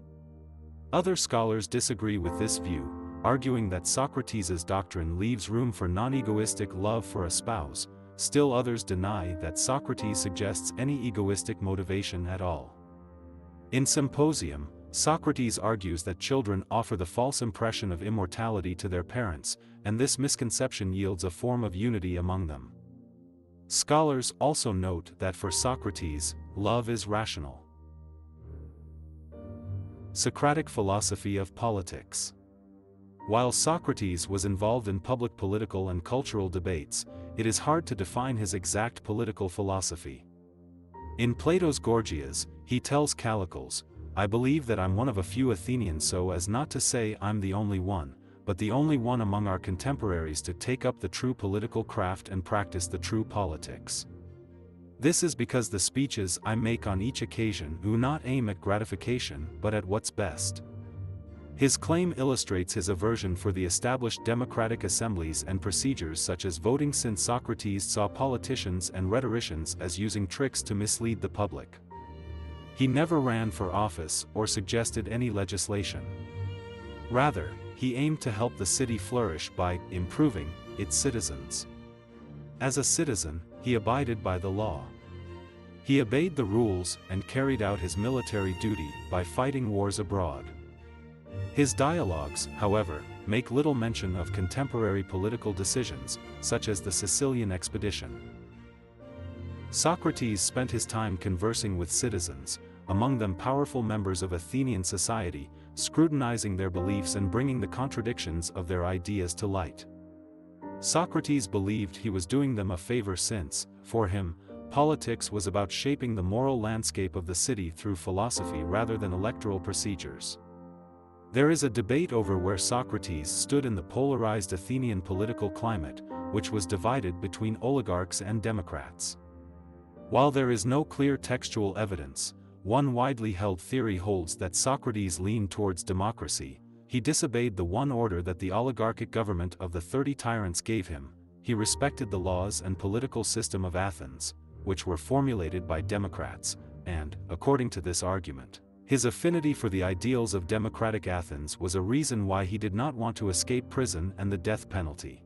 A: Other scholars disagree with this view, arguing that Socrates' doctrine leaves room for non-egoistic love for a spouse. Still others deny that Socrates suggests any egoistic motivation at all. In Symposium, Socrates argues that children offer the false impression of immortality to their parents, and this misconception yields a form of unity among them. Scholars also note that for Socrates, love is rational. Socratic philosophy of politics. While Socrates was involved in public political and cultural debates, it is hard to define his exact political philosophy. In Plato's Gorgias, he tells Callicles, "I believe that I'm one of a few Athenians, so as not to say I'm the only one, but the only one among our contemporaries to take up the true political craft and practice the true politics. This is because the speeches I make on each occasion do not aim at gratification but at what's best." His claim illustrates his aversion for the established democratic assemblies and procedures such as voting, since Socrates saw politicians and rhetoricians as using tricks to mislead the public. He never ran for office or suggested any legislation. Rather, he aimed to help the city flourish by improving its citizens. As a citizen, he abided by the law. He obeyed the rules and carried out his military duty by fighting wars abroad. His dialogues, however, make little mention of contemporary political decisions, such as the Sicilian expedition. Socrates spent his time conversing with citizens, among them powerful members of Athenian society, scrutinizing their beliefs and bringing the contradictions of their ideas to light. Socrates believed he was doing them a favor since, for him, politics was about shaping the moral landscape of the city through philosophy rather than electoral procedures. There is a debate over where Socrates stood in the polarized Athenian political climate, which was divided between oligarchs and democrats. While there is no clear textual evidence, one widely held theory holds that Socrates leaned towards democracy. He disobeyed the one order that the oligarchic government of the 30 tyrants gave him. He respected the laws and political system of Athens, which were formulated by democrats, and, according to this argument, his affinity for the ideals of democratic Athens was a reason why he did not want to escape prison and the death penalty.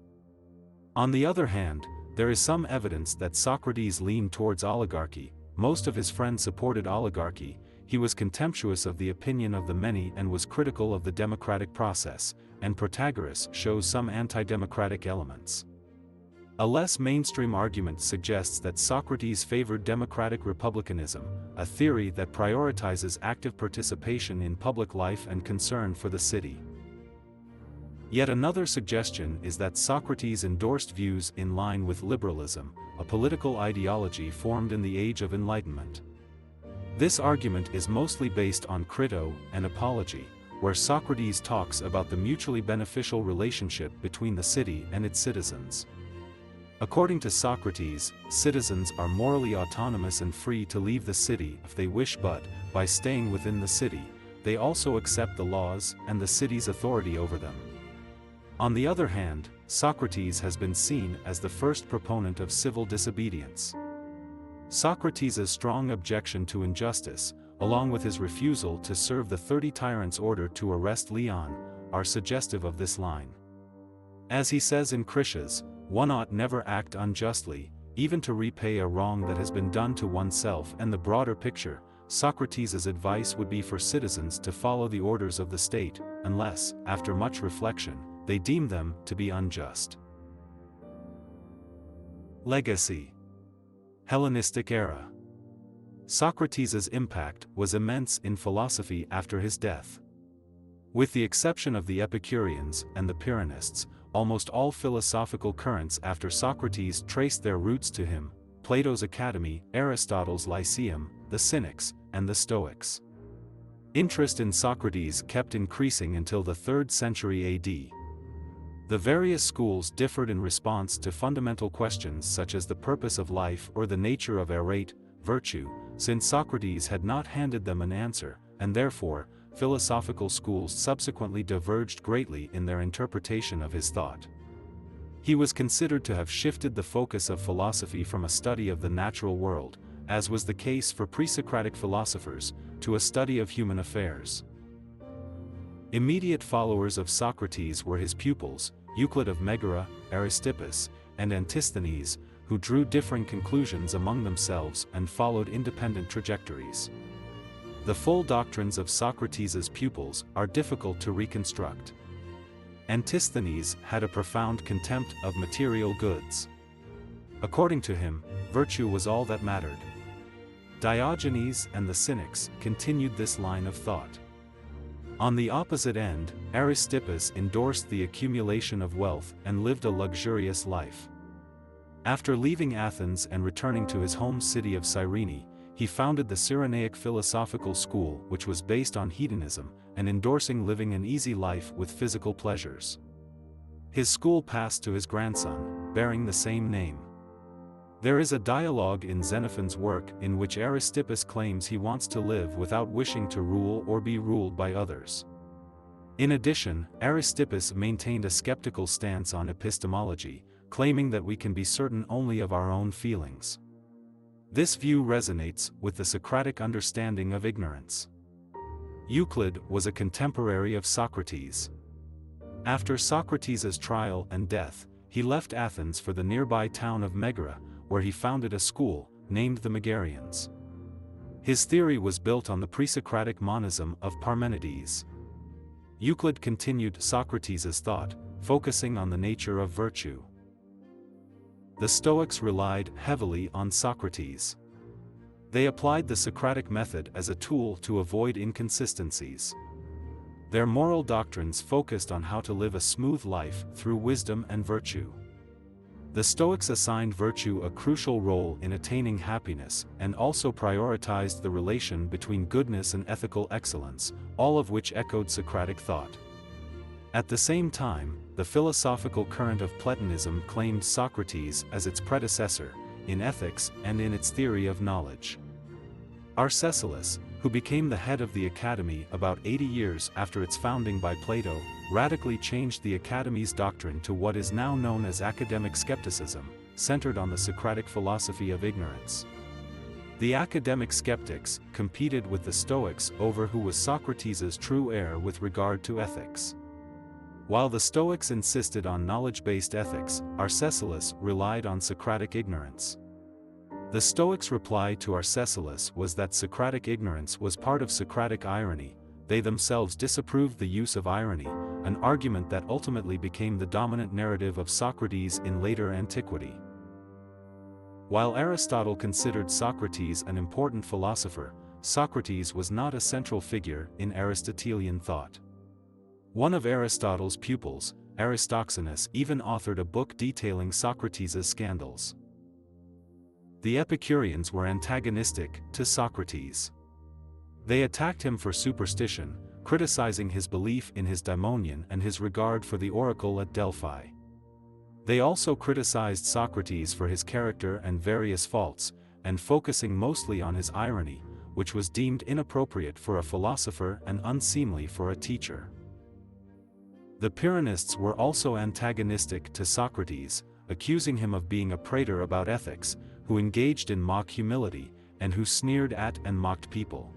A: On the other hand, there is some evidence that Socrates leaned towards oligarchy. Most of his friends supported oligarchy. He was contemptuous of the opinion of the many and was critical of the democratic process, and Protagoras shows some anti-democratic elements. A less mainstream argument suggests that Socrates favored democratic republicanism, a theory that prioritizes active participation in public life and concern for the city. Yet another suggestion is that Socrates endorsed views in line with liberalism, a political ideology formed in the Age of Enlightenment. This argument is mostly based on Crito and Apology, where Socrates talks about the mutually beneficial relationship between the city and its citizens. According to Socrates, citizens are morally autonomous and free to leave the city if they wish, but, by staying within the city, they also accept the laws and the city's authority over them. On the other hand, Socrates has been seen as the first proponent of civil disobedience. Socrates' strong objection to injustice, along with his refusal to serve the 30 tyrants' order to arrest Leon, are suggestive of this line. As he says in Critias, one ought never act unjustly, even to repay a wrong that has been done to oneself. And the broader picture, Socrates' advice would be for citizens to follow the orders of the state, unless, after much reflection, they deem them to be unjust. Legacy. Hellenistic era. Socrates' impact was immense in philosophy after his death. With the exception of the Epicureans and the Pyrrhonists, almost all philosophical currents after Socrates traced their roots to him: Plato's Academy, Aristotle's Lyceum, the Cynics, and the Stoics. Interest in Socrates kept increasing until the 3rd century AD. The various schools differed in response to fundamental questions such as the purpose of life or the nature of arete, virtue, since Socrates had not handed them an answer, and therefore, philosophical schools subsequently diverged greatly in their interpretation of his thought. He was considered to have shifted the focus of philosophy from a study of the natural world, as was the case for pre-Socratic philosophers, to a study of human affairs. Immediate followers of Socrates were his pupils, Euclid of Megara, Aristippus, and Antisthenes, who drew differing conclusions among themselves and followed independent trajectories. The full doctrines of Socrates' pupils are difficult to reconstruct. Antisthenes had a profound contempt of material goods. According to him, virtue was all that mattered. Diogenes and the Cynics continued this line of thought. On the opposite end, Aristippus endorsed the accumulation of wealth and lived a luxurious life. After leaving Athens and returning to his home city of Cyrene, he founded the Cyrenaic philosophical school, which was based on hedonism, and endorsing living an easy life with physical pleasures. His school passed to his grandson, bearing the same name. There is a dialogue in Xenophon's work in which Aristippus claims he wants to live without wishing to rule or be ruled by others. In addition, Aristippus maintained a skeptical stance on epistemology, claiming that we can be certain only of our own feelings. This view resonates with the Socratic understanding of ignorance. Euclid was a contemporary of Socrates. After Socrates' trial and death, he left Athens for the nearby town of Megara, where he founded a school, named the Megarians. His theory was built on the pre-Socratic monism of Parmenides. Euclid continued Socrates' thought, focusing on the nature of virtue. The Stoics relied heavily on Socrates. They applied the Socratic method as a tool to avoid inconsistencies. Their moral doctrines focused on how to live a smooth life through wisdom and virtue. The Stoics assigned virtue a crucial role in attaining happiness and also prioritized the relation between goodness and ethical excellence, all of which echoed Socratic thought. At the same time, the philosophical current of Platonism claimed Socrates as its predecessor, in ethics and in its theory of knowledge. Arcesilaus, who became the head of the Academy about 80 years after its founding by Plato, radically changed the Academy's doctrine to what is now known as academic skepticism, centered on the Socratic philosophy of ignorance. The academic skeptics competed with the Stoics over who was Socrates' true heir with regard to ethics. While the Stoics insisted on knowledge-based ethics, Arcesilaus relied on Socratic ignorance. The Stoics' reply to Arcesilaus was that Socratic ignorance was part of Socratic irony. They themselves disapproved the use of irony, an argument that ultimately became the dominant narrative of Socrates in later antiquity. While Aristotle considered Socrates an important philosopher, Socrates was not a central figure in Aristotelian thought. One of Aristotle's pupils, Aristophanes, even authored a book detailing Socrates' scandals. The Epicureans were antagonistic to Socrates. They attacked him for superstition, criticizing his belief in his daimonion and his regard for the oracle at Delphi. They also criticized Socrates for his character and various faults, and focusing mostly on his irony, which was deemed inappropriate for a philosopher and unseemly for a teacher. The Pyrrhonists were also antagonistic to Socrates, accusing him of being a prater about ethics, who engaged in mock humility, and who sneered at and mocked people.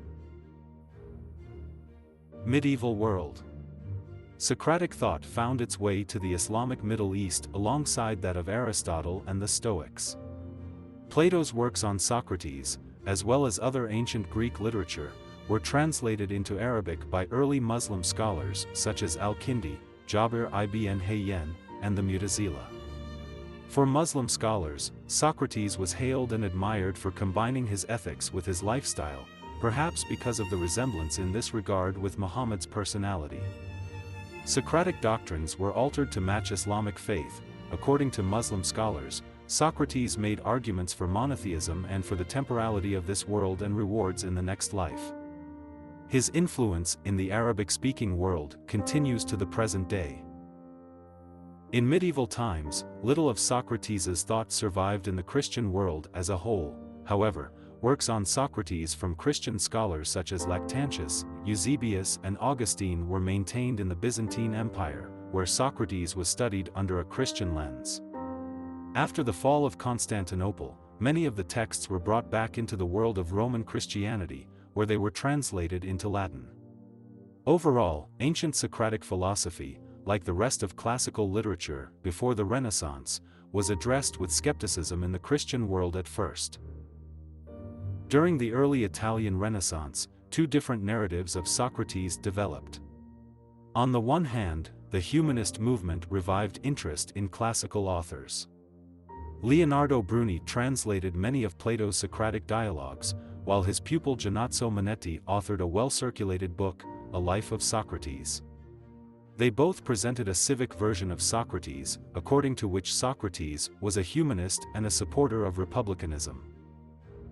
A: Medieval world. Socratic thought found its way to the Islamic Middle East alongside that of Aristotle and the Stoics. Plato's works on Socrates, as well as other ancient Greek literature, were translated into Arabic by early Muslim scholars such as Al-Kindi, Jabir ibn Hayyan, and the Mu'tazila. For Muslim scholars, Socrates was hailed and admired for combining his ethics with his lifestyle, perhaps because of the resemblance in this regard with Muhammad's personality. Socratic doctrines were altered to match Islamic faith. According to Muslim scholars, Socrates made arguments for monotheism and for the temporality of this world and rewards in the next life. His influence in the Arabic-speaking world continues to the present day. In medieval times, little of Socrates' thought survived in the Christian world as a whole. However, works on Socrates from Christian scholars such as Lactantius, Eusebius and Augustine were maintained in the Byzantine Empire, where Socrates was studied under a Christian lens. After the fall of Constantinople, many of the texts were brought back into the world of Roman Christianity, where they were translated into Latin. Overall, ancient Socratic philosophy, like the rest of classical literature before the Renaissance, was addressed with skepticism in the Christian world at first. During the early Italian Renaissance, two different narratives of Socrates developed. On the one hand, the humanist movement revived interest in classical authors. Leonardo Bruni translated many of Plato's Socratic dialogues, while his pupil Giannozzo Manetti authored a well-circulated book, A Life of Socrates. They both presented a civic version of Socrates, according to which Socrates was a humanist and a supporter of republicanism.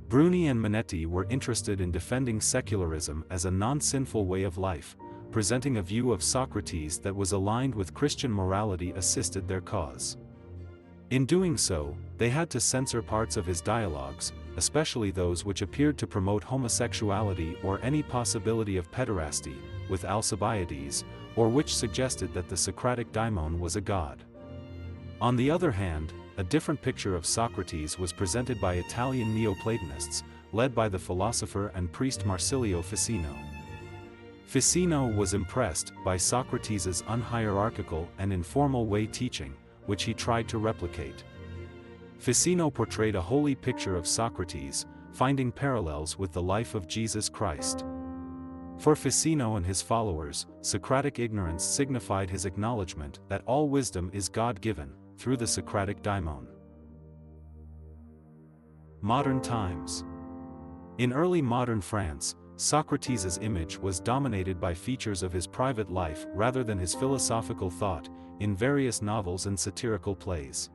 A: Bruni and Manetti were interested in defending secularism as a non-sinful way of life. Presenting a view of Socrates that was aligned with Christian morality assisted their cause. In doing so, they had to censor parts of his dialogues, especially those which appeared to promote homosexuality or any possibility of pederasty, with Alcibiades, or which suggested that the Socratic daimon was a god. On the other hand, a different picture of Socrates was presented by Italian Neoplatonists, led by the philosopher and priest Marsilio Ficino. Ficino was impressed by Socrates' unhierarchical and informal way teaching, which he tried to replicate. Ficino portrayed a holy picture of Socrates, finding parallels with the life of Jesus Christ. For Ficino and his followers, Socratic ignorance signified his acknowledgement that all wisdom is God-given, through the Socratic daimon. Modern times. In early modern France, Socrates' image was dominated by features of his private life rather than his philosophical thought, in various novels and satirical plays.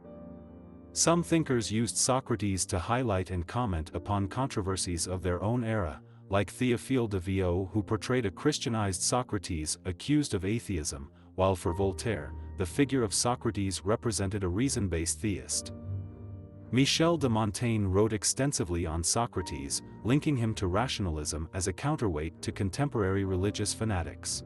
A: Some thinkers used Socrates to highlight and comment upon controversies of their own era, like Théophile de Viau, who portrayed a Christianized Socrates accused of atheism, while for Voltaire, the figure of Socrates represented a reason-based theist. Michel de Montaigne wrote extensively on Socrates, linking him to rationalism as a counterweight to contemporary religious fanatics.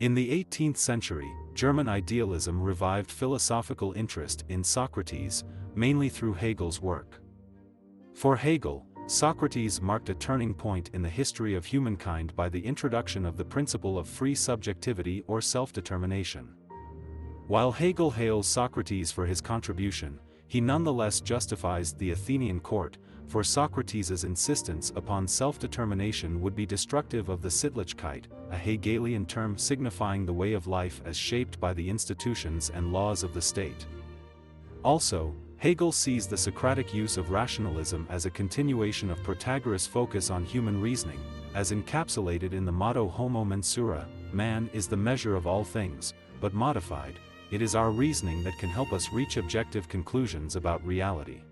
A: In the 18th century, German idealism revived philosophical interest in Socrates, mainly through Hegel's work. For Hegel, Socrates marked a turning point in the history of humankind by the introduction of the principle of free subjectivity or self-determination. While Hegel hails Socrates for his contribution, he nonetheless justifies the Athenian court, for Socrates' insistence upon self-determination would be destructive of the Sittlichkeit, a Hegelian term signifying the way of life as shaped by the institutions and laws of the state. Also, Hegel sees the Socratic use of rationalism as a continuation of Protagoras' focus on human reasoning, as encapsulated in the motto Homo mensura, man is the measure of all things, but modified, it is our reasoning that can help us reach objective conclusions about reality.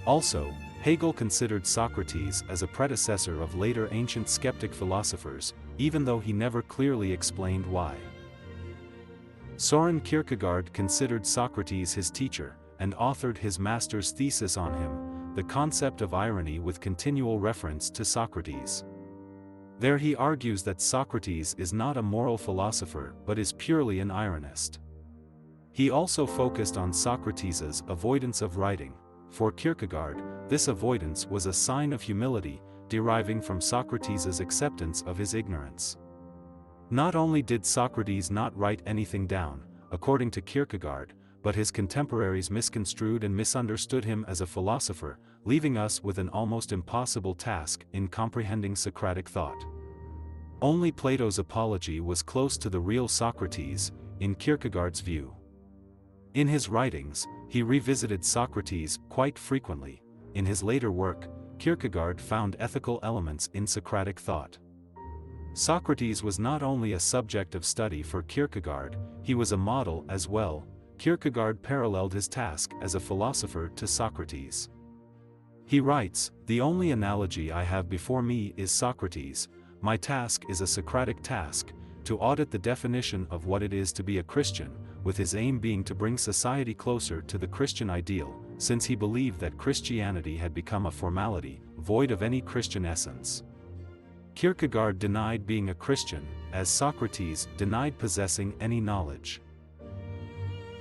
A: Also, Hegel considered Socrates as a predecessor of later ancient skeptic philosophers, even though he never clearly explained why. Søren Kierkegaard considered Socrates his teacher, and authored his master's thesis on him, The Concept of Irony, with continual reference to Socrates. There he argues that Socrates is not a moral philosopher but is purely an ironist. He also focused on Socrates' avoidance of writing. For Kierkegaard, this avoidance was a sign of humility, deriving from Socrates' acceptance of his ignorance. Not only did Socrates not write anything down, according to Kierkegaard, but his contemporaries misconstrued and misunderstood him as a philosopher, leaving us with an almost impossible task in comprehending Socratic thought. Only Plato's Apology was close to the real Socrates, in Kierkegaard's view. In his writings, he revisited Socrates quite frequently. In his later work, Kierkegaard found ethical elements in Socratic thought. Socrates was not only a subject of study for Kierkegaard, he was a model as well. Kierkegaard paralleled his task as a philosopher to Socrates. He writes, "The only analogy I have before me is Socrates. My task is a Socratic task, to audit the definition of what it is to be a Christian, with his aim being to bring society closer to the Christian ideal, since he believed that Christianity had become a formality, void of any Christian essence." Kierkegaard denied being a Christian, as Socrates denied possessing any knowledge.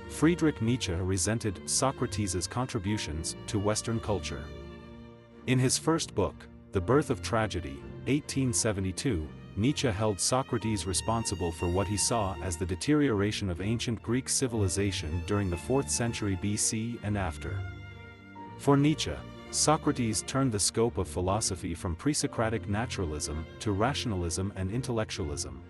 A: Friedrich Nietzsche resented Socrates' contributions to Western culture. In his first book, The Birth of Tragedy, 1872, Nietzsche held Socrates responsible for what he saw as the deterioration of ancient Greek civilization during the 4th century BC and after. For Nietzsche, Socrates turned the scope of philosophy from pre-Socratic naturalism to rationalism and intellectualism.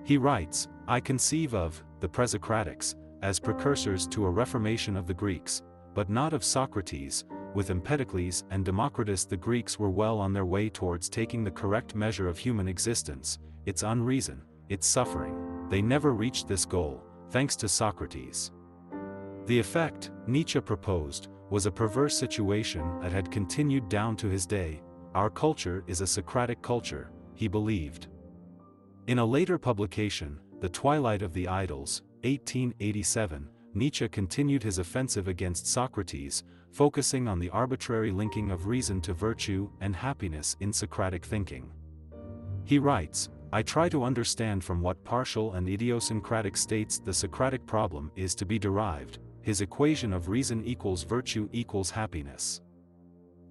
A: He writes, "I conceive of the pre-Socratics as precursors to a reformation of the Greeks, but not of Socrates. With Empedocles and Democritus the Greeks were well on their way towards taking the correct measure of human existence, its unreason, its suffering. They never reached this goal, thanks to Socrates." The effect, Nietzsche proposed, was a perverse situation that had continued down to his day. Our culture is a Socratic culture, he believed. In a later publication, The Twilight of the Idols, 1887, Nietzsche continued his offensive against Socrates, focusing on the arbitrary linking of reason to virtue and happiness in Socratic thinking. He writes, "I try to understand from what partial and idiosyncratic states the Socratic problem is to be derived. His equation of reason equals virtue equals happiness."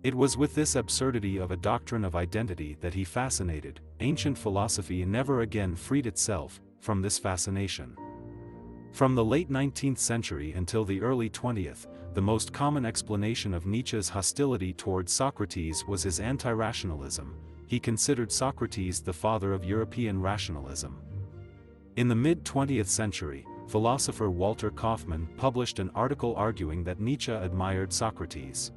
A: It was with this absurdity of a doctrine of identity that he fascinated. Ancient philosophy never again freed itself from this fascination. From the late 19th century until the early 20th, the most common explanation of Nietzsche's hostility towards Socrates was his anti-rationalism. He considered Socrates the father of European rationalism. In the mid-20th century, philosopher Walter Kaufmann published an article arguing that Nietzsche admired Socrates.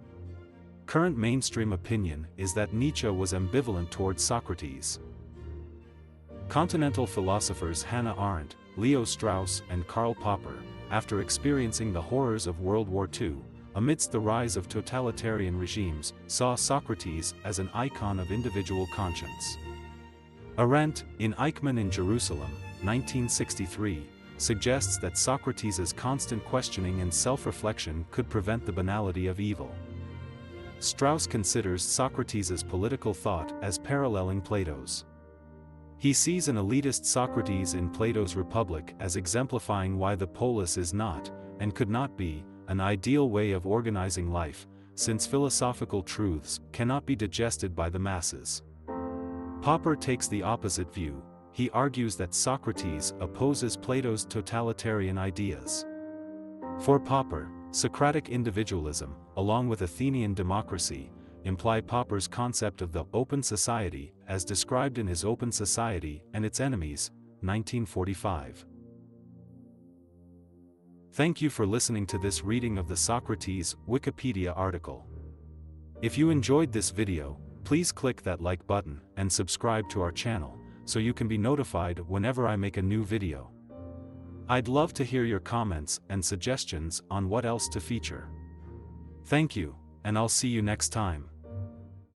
A: Current mainstream opinion is that Nietzsche was ambivalent towards Socrates. Continental philosophers Hannah Arendt, Leo Strauss and Karl Popper, after experiencing the horrors of World War II, amidst the rise of totalitarian regimes, saw Socrates as an icon of individual conscience. Arendt, in Eichmann in Jerusalem, 1963, suggests that Socrates' constant questioning and self-reflection could prevent the banality of evil. Strauss considers Socrates' political thought as paralleling Plato's. He sees an elitist Socrates in Plato's Republic as exemplifying why the polis is not, and could not be, an ideal way of organizing life, since philosophical truths cannot be digested by the masses. Popper takes the opposite view. He argues that Socrates opposes Plato's totalitarian ideas. For Popper, Socratic individualism, along with Athenian democracy, imply Popper's concept of the open society, as described in his Open Society and Its Enemies, 1945. Thank you for listening to this reading of the Socrates Wikipedia article. If you enjoyed this video, please click that like button and subscribe to our channel, so you can be notified whenever I make a new video. I'd love to hear your comments and suggestions on what else to feature. Thank you, and I'll see you next time.